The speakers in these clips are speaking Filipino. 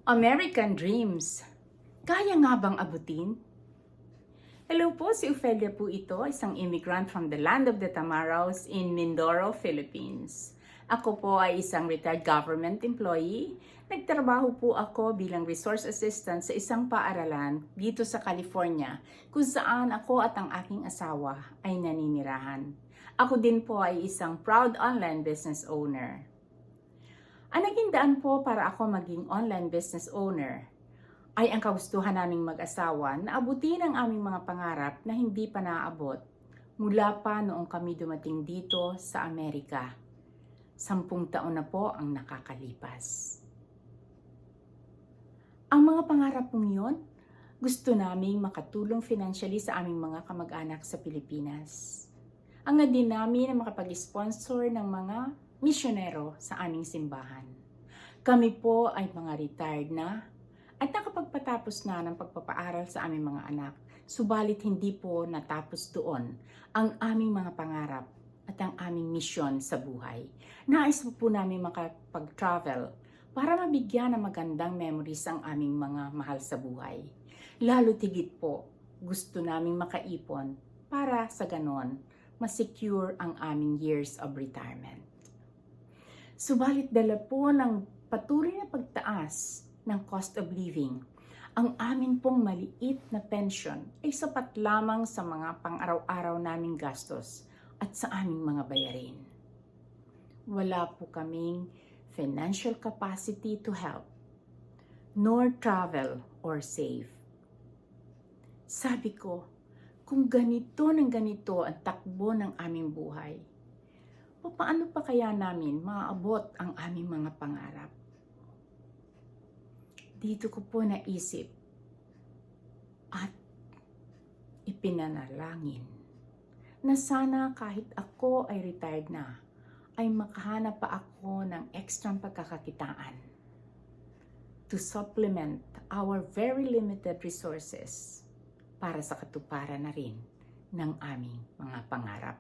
American Dreams. Kaya nga bang abutin? Hello po, si Ofelia po ito, isang immigrant from the land of the Tamaraws in Mindoro, Philippines. Ako po ay isang retired government employee. Nagtrabaho po ako bilang resource assistant sa isang paaralan dito sa California, kung saan ako at ang aking asawa ay naninirahan. Ako din po ay isang proud online business owner. Ang naging daan po para ako maging online business owner ay ang kagustuhan naming mag-asawa na abutin ang aming mga pangarap na hindi pa naaabot mula pa noong kami dumating dito sa Amerika. 10 taon na po ang nakakalipas. Ang mga pangarap pong yun, gusto naming makatulong financially sa aming mga kamag-anak sa Pilipinas. Ang din namin na makapag-sponsor ng mga misyonero sa aming simbahan. Kami po ay mga retired na at nakapagpatapos na ng pagpapaaral sa aming mga anak. Subalit hindi po natapos doon ang aming mga pangarap at ang aming misyon sa buhay. Nais po namin makapag-travel para mabigyan ng magandang memories ang aming mga mahal sa buhay. Lalo tigit po, gusto naming makaipon para sa ganon, masecure ang aming years of retirement. Subalit dala po ng patuloy na pagtaas ng cost of living, ang amin pong maliit na pension ay sapat lamang sa mga pang-araw-araw naming gastos at sa aming mga bayarin. Wala po kaming financial capacity to help, nor travel or save. Sabi ko, kung ganito ng ganito ang takbo ng aming buhay, paano pa kaya namin maaabot ang aming mga pangarap? Dito ko po naisip at ipinanalangin na sana kahit ako ay retired na, ay makahanap pa ako ng ekstrang pagkakakitaan to supplement our very limited resources para sa katuparan na rin ng aming mga pangarap.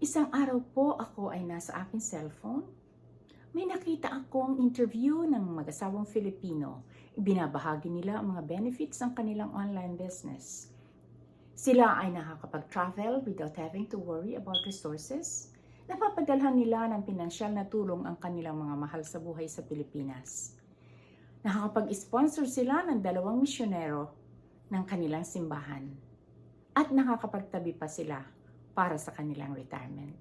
Isang araw po ako ay nasa aking cellphone. May nakita akong interview ng mag-asawang Filipino. Ibinabahagi nila ang mga benefits ng kanilang online business. Sila ay nakakapag-travel without having to worry about resources. Napapadalhan nila ng pinansyal na tulong ang kanilang mga mahal sa buhay sa Pilipinas. Nakakapag-sponsor sila ng 2 misyonero ng kanilang simbahan. At nakakapagtabi pa sila para sa kanilang retirement.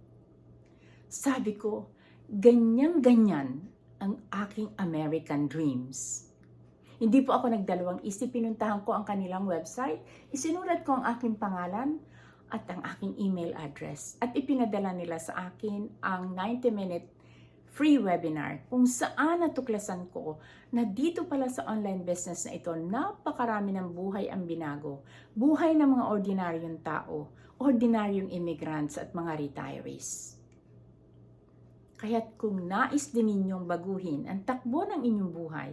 Sabi ko, ganyan-ganyan ang aking American dreams. Hindi po ako nagdalawang isip, pinuntahan ko ang kanilang website, isinulat ko ang aking pangalan at ang aking email address at ipinadala nila sa akin ang 90-minute free webinar kung saan natuklasan ko na dito pala sa online business na ito, napakarami ng buhay ang binago. Buhay ng mga ordinaryong tao, ordinaryong immigrants at mga retirees. Kaya't kung nais din ninyong baguhin ang takbo ng inyong buhay,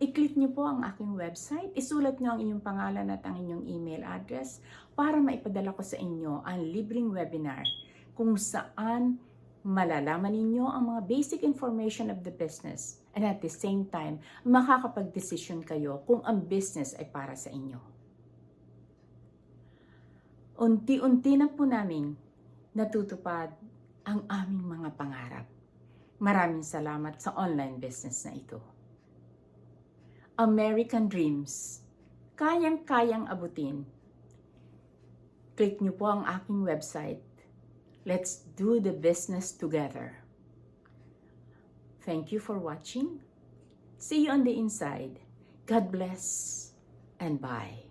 i-click niyo po ang aking website, isulat niyo ang inyong pangalan at ang inyong email address para maipadala ko sa inyo ang libreng webinar kung saan malalaman ninyo ang mga basic information of the business and at the same time, makakapag-desisyon kayo kung ang business ay para sa inyo. Unti-unti na po namin natutupad ang aming mga pangarap. Maraming salamat sa online business na ito. American Dreams. Kayang-kayang abutin. Click niyo po ang aking website. Let's do the business together. Thank you for watching. See you on the inside. God bless and bye.